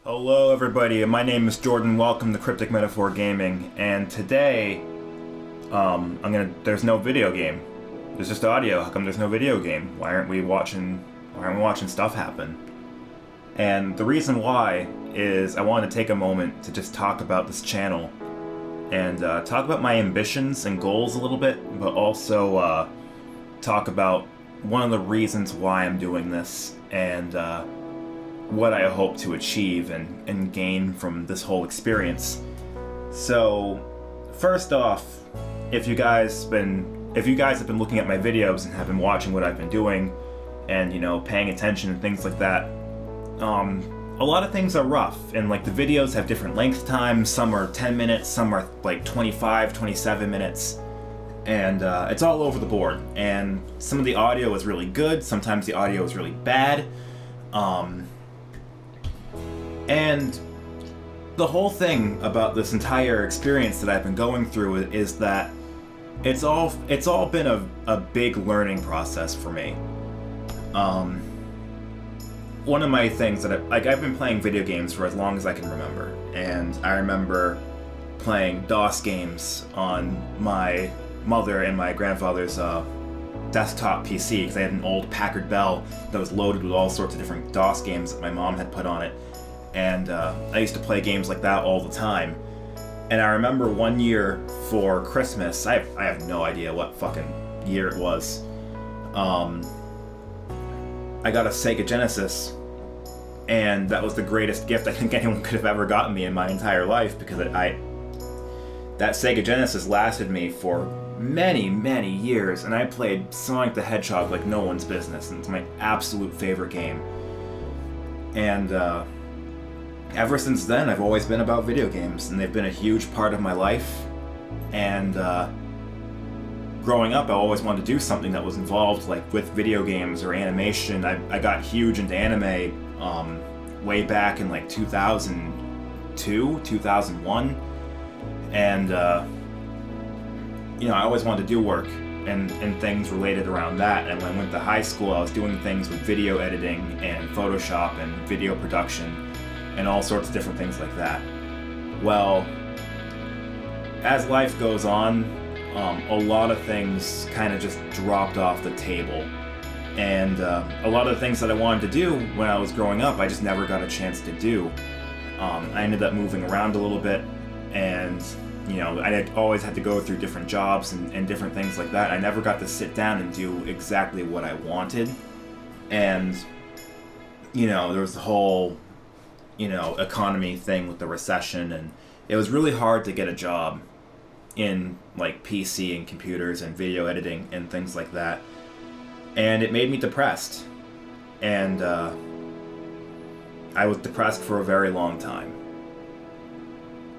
Hello everybody, my name is Jordan, welcome to Crypt1kMeta4 Gaming, and today, there's no video game. There's just audio. How come there's no video game? Why aren't we watching stuff happen? And the reason why is I wanted to take a moment to just talk about this channel and talk about my ambitions and goals a little bit, but also talk about one of the reasons why I'm doing this and what I hope to achieve and gain from this whole experience. So, first off, if you guys have been looking at my videos and have been watching what I've been doing, and paying attention and things like that, a lot of things are rough, and like the videos have different length times. Some are 10 minutes, some are like 25, 27 minutes, and it's all over the board. And some of the audio is really good, sometimes the audio is really bad. And the whole thing about this entire experience that I've been going through is that it's all been a big learning process for me. One of my things that I've been playing video games for as long as I can remember, and I remember playing DOS games on my mother and my grandfather's desktop PC, because I had an old Packard Bell that was loaded with all sorts of different DOS games that my mom had put on it. And I used to play games like that all the time. And I remember one year for Christmas, I have no idea what fucking year it was, I got a Sega Genesis, and that was the greatest gift I think anyone could have ever gotten me in my entire life, because that Sega Genesis lasted me for many, many years, and I played Sonic the Hedgehog like no one's business, and it's my absolute favorite game. And ever since then, I've always been about video games, and they've been a huge part of my life. And growing up, I always wanted to do something that was involved like with video games or animation. I got huge into anime way back in like 2002, 2001, and I always wanted to do work and things related around that. And when I went to high school, I was doing things with video editing and Photoshop and video production and all sorts of different things like that. Well, as life goes on, a lot of things kind of just dropped off the table. And a lot of the things that I wanted to do when I was growing up, I just never got a chance to do. I ended up moving around a little bit, and I always had to go through different jobs and different things like that. I never got to sit down and do exactly what I wanted. And, there was the whole economy thing with the recession, and it was really hard to get a job in like PC and computers and video editing and things like that. And it made me depressed. And I was depressed for a very long time.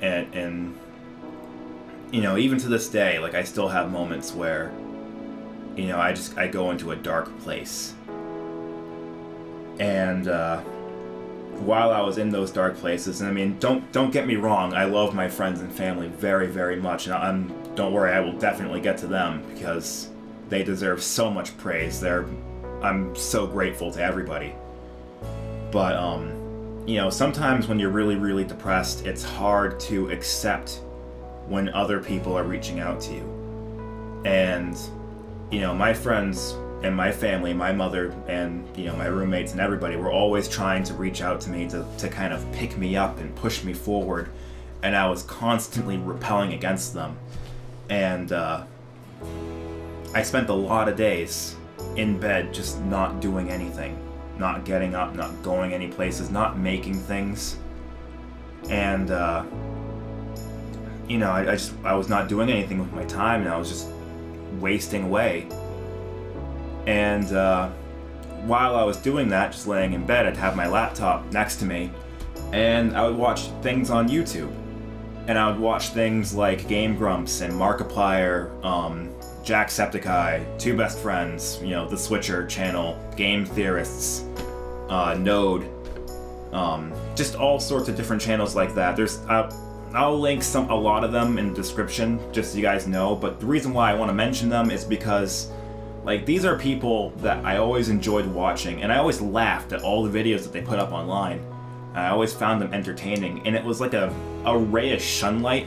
And even to this day, like I still have moments where I go into a dark place. And while I was in those dark places, and I mean, don't get me wrong, I love my friends and family very, very much, and don't worry, I will definitely get to them, because they deserve so much praise. I'm so grateful to everybody. But sometimes when you're really, really depressed, it's hard to accept when other people are reaching out to you. And my friends and my family, my mother and my roommates and everybody were always trying to reach out to me to kind of pick me up and push me forward, and I was constantly repelling against them. And I spent a lot of days in bed just not doing anything, not getting up, not going any places, not making things. And I was not doing anything with my time, and I was just wasting away. And while I was doing that, just laying in bed, I'd have my laptop next to me, and I would watch things on YouTube. And I would watch things like Game Grumps and Markiplier, Jacksepticeye, Two Best Friends, the Switcher channel, Game Theorists, Node, just all sorts of different channels like that. I'll link a lot of them in the description, just so you guys know, but the reason why I want to mention them is because Like, these are people that I always enjoyed watching, and I always laughed at all the videos that they put up online. I always found them entertaining, and it was like a ray of sunlight.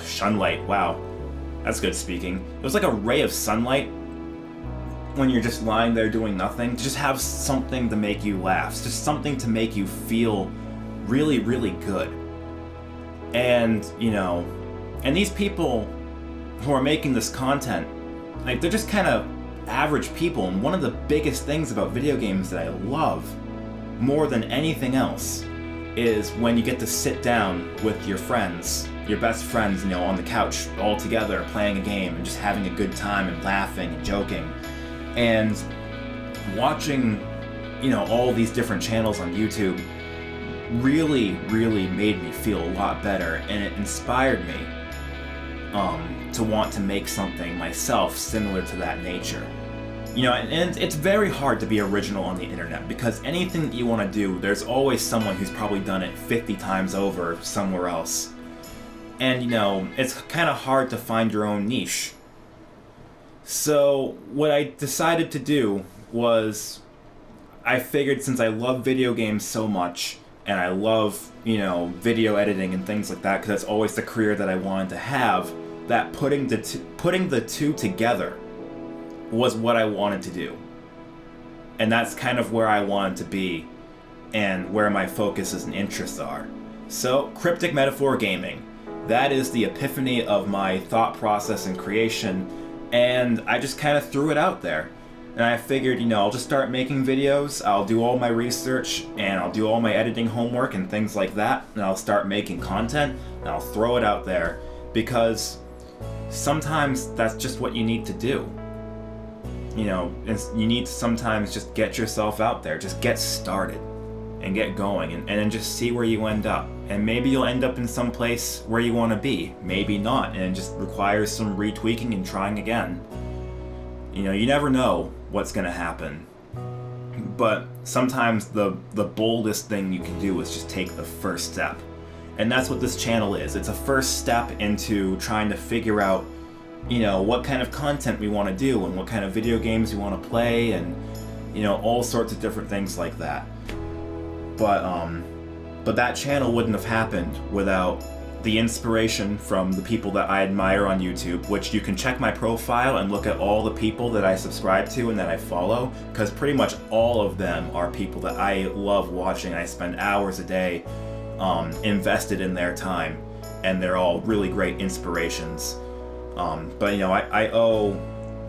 Sunlight, wow. That's good speaking. It was like a ray of sunlight when you're just lying there doing nothing. Just have something to make you laugh. Just something to make you feel really, really good. And, you know, and these people who are making this content, like, they're just kind of average people. And one of the biggest things about video games that I love more than anything else is when you get to sit down with your friends, your best friends, you know, on the couch all together playing a game and just having a good time and laughing and joking. And watching, you know, all these different channels on YouTube really, really made me feel a lot better, and it inspired me to want to make something myself similar to that nature. You know, and it's very hard to be original on the internet, because anything that you want to do, there's always someone who's probably done it 50 times over somewhere else. And, you know, it's kind of hard to find your own niche. So what I decided to do was, I figured since I love video games so much, and I love, you know, video editing and things like that, because that's always the career that I wanted to have, that putting the two together was what I wanted to do. And that's kind of where I wanted to be, and where my focuses and interests are. So, Crypt1kMeta4 Gaming. That is the epiphany of my thought process and creation, and I just kind of threw it out there. And I figured, you know, I'll just start making videos, I'll do all my research, and I'll do all my editing homework and things like that, and I'll start making content, and I'll throw it out there, because sometimes that's just what you need to do. You know, you need to sometimes just get yourself out there, just get started, and get going, and then just see where you end up. And maybe you'll end up in some place where you want to be, maybe not, and it just requires some retweaking and trying again. You know, you never know what's going to happen. But sometimes the boldest thing you can do is just take the first step. And that's what this channel is. It's a first step into trying to figure out, you know, what kind of content we want to do, and what kind of video games we want to play, and, you know, all sorts of different things like that. But that channel wouldn't have happened without the inspiration from the people that I admire on YouTube, which you can check my profile and look at all the people that I subscribe to and that I follow, because pretty much all of them are people that I love watching. I spend hours a day invested in their time, and they're all really great inspirations. But, you know, I owe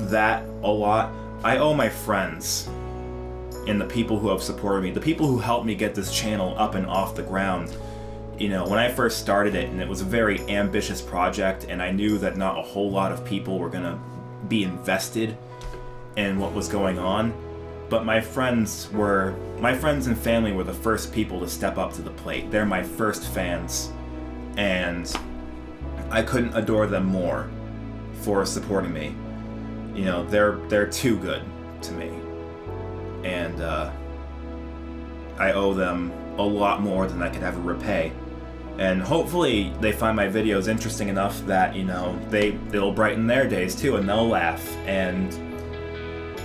that a lot. I owe my friends and the people who have supported me, the people who helped me get this channel up and off the ground. You know, when I first started it, and it was a very ambitious project, and I knew that not a whole lot of people were gonna be invested in what was going on, but my friends and family were the first people to step up to the plate. They're my first fans, and I couldn't adore them more for supporting me. You know, they're too good to me, and I owe them a lot more than I could ever repay. And hopefully they find my videos interesting enough that, you know, they'll brighten their days too, and they'll laugh, and,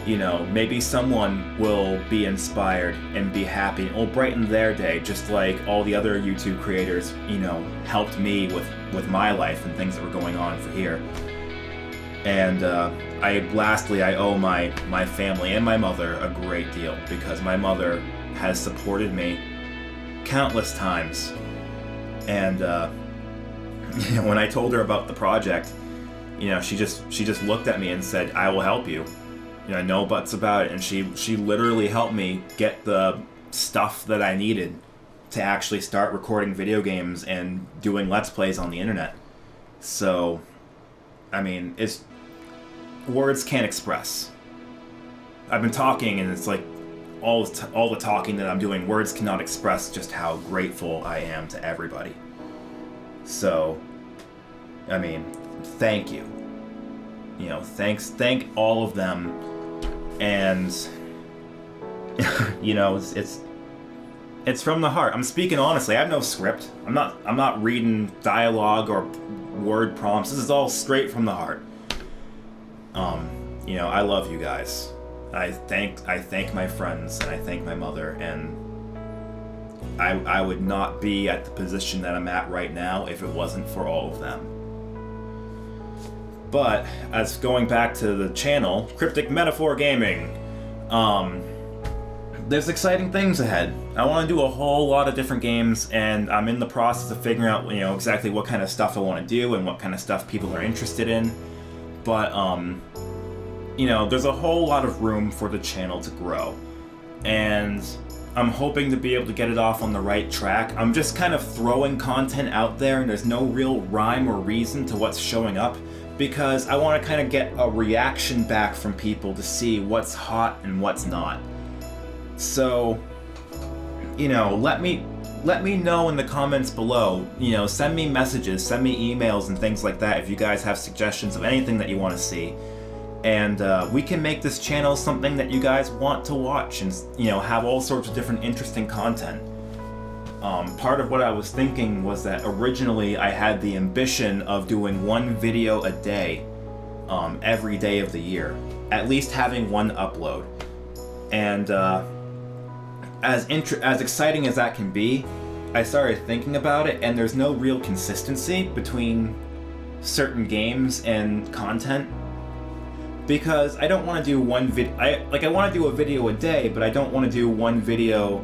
you know, maybe someone will be inspired and be happy, and it'll brighten their day, just like all the other YouTube creators, you know, helped me with my life and things that were going on for here. And lastly, I owe my family and my mother a great deal, because my mother has supported me countless times. And when I told her about the project, you know, she just looked at me and said, "I will help you." You know, no buts about it. And she literally helped me get the stuff that I needed to actually start recording video games and doing Let's Plays on the internet. So, I mean, words can't express. I've been talking, and it's like all the talking that I'm doing, words cannot express just how grateful I am to everybody. So, I mean, thank you. You know, thank all of them, and you know, it's from the heart. I'm speaking honestly. I have no script. I'm not reading dialogue or word prompts. This is all straight from the heart. You know, I love you guys. I thank my friends, and I thank my mother, and I would not be at the position that I'm at right now if it wasn't for all of them. But as going back to the channel, Crypt1kMeta4 Gaming, there's exciting things ahead. I want to do a whole lot of different games, and I'm in the process of figuring out, exactly what kind of stuff I want to do and what kind of stuff people are interested in. But, there's a whole lot of room for the channel to grow. And I'm hoping to be able to get it off on the right track. I'm just kind of throwing content out there, and there's no real rhyme or reason to what's showing up, because I want to kind of get a reaction back from people to see what's hot and what's not. So, let me know in the comments below. Send me messages, send me emails and things like that if you guys have suggestions of anything that you want to see. And we can make this channel something that you guys want to watch and, have all sorts of different interesting content. Part of what I was thinking was that originally I had the ambition of doing one video a day every day of the year. At least having one upload. And as exciting as that can be, I started thinking about it, and there's no real consistency between certain games and content. Because I don't want to do one video. I want to do a video a day, but I don't want to do one video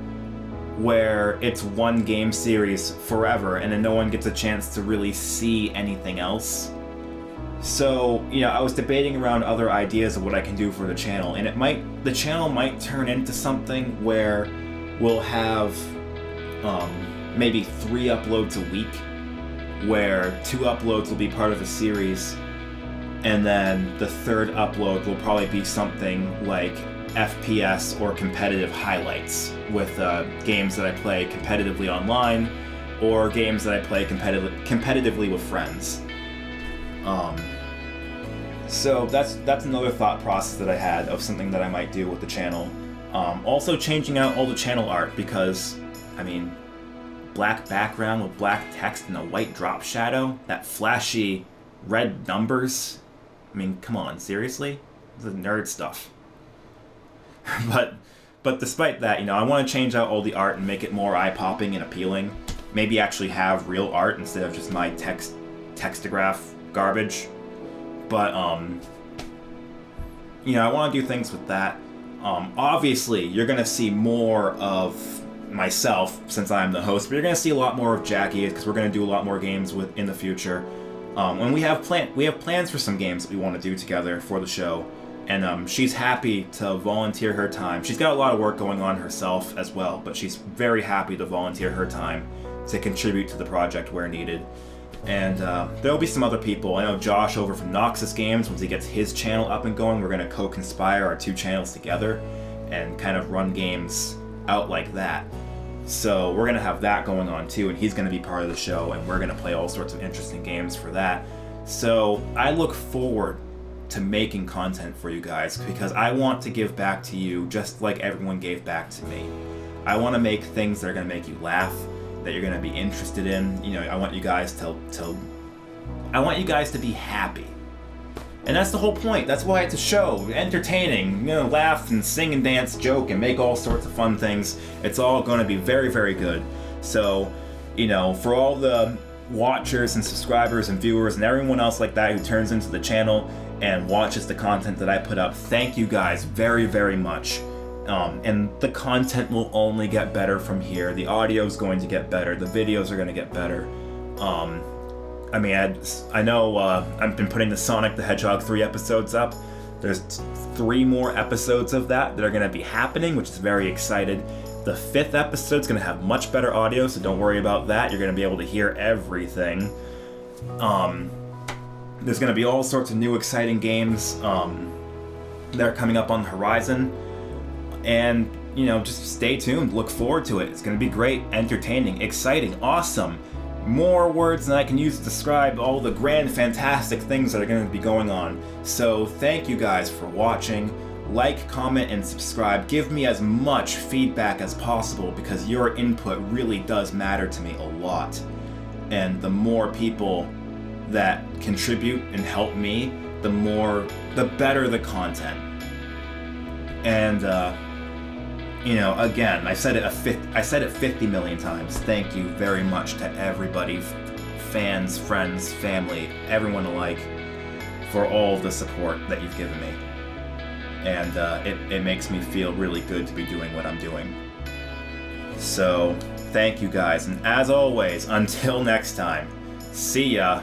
where it's one game series forever and then no one gets a chance to really see anything else. So, I was debating around other ideas of what I can do for the channel, and the channel might turn into something where we'll have maybe 3 uploads a week, where 2 uploads will be part of a series, and then the 3rd upload will probably be something like FPS or competitive highlights with games that I play competitively online, or games that I play competitively with friends. So that's another thought process that I had of something that I might do with the channel. Also changing out all the channel art, because, black background with black text and a white drop shadow, that flashy red numbers. Come on, seriously? This is nerd stuff. But despite that, I want to change out all the art and make it more eye-popping and appealing. Maybe actually have real art instead of just my textograph garbage. But, I want to do things with that. Obviously, you're going to see more of myself since I'm the host, but you're going to see a lot more of Jackie because we're going to do a lot more games in the future. And we have plans for some games that we want to do together for the show. And she's happy to volunteer her time. She's got a lot of work going on herself as well, but she's very happy to volunteer her time to contribute to the project where needed. And there'll be some other people. I know Josh over from Noxus Games, once he gets his channel up and going, we're going to co-conspire our 2 channels together and kind of run games out like that. So we're going to have that going on too, and he's going to be part of the show, and we're going to play all sorts of interesting games for that. So I look forward to making content for you guys, because I want to give back to you just like everyone gave back to me. I want to make things that are going to make you laugh, that you're going to be interested in. I want you guys to be happy. And that's the whole point. That's why it's a show. Entertaining, laugh and sing and dance, joke, and make all sorts of fun things. It's all going to be very, very good. So, for all the watchers and subscribers and viewers and everyone else like that who turns into the channel and watches the content that I put up, thank you guys very, very much. And the content will only get better from here. The audio is going to get better. The videos are going to get better. I know I've been putting the Sonic the Hedgehog 3 episodes up. There's 3 more episodes of that are going to be happening, which is very excited. The 5th episode's going to have much better audio, so don't worry about that. You're going to be able to hear everything. There's going to be all sorts of new exciting games that are coming up on the horizon. And, just stay tuned. Look forward to it. It's going to be great, entertaining, exciting, awesome. More words than I can use to describe all the grand, fantastic things that are going to be going on. So thank you guys for watching. Like, comment, and subscribe. Give me as much feedback as possible, because your input really does matter to me a lot. And the more people that contribute and help me, the better the content. And again, I said it 50 million times. Thank you very much to everybody, fans, friends, family, everyone alike, for all of the support that you've given me. And it makes me feel really good to be doing what I'm doing. So, thank you guys, and as always, until next time, see ya!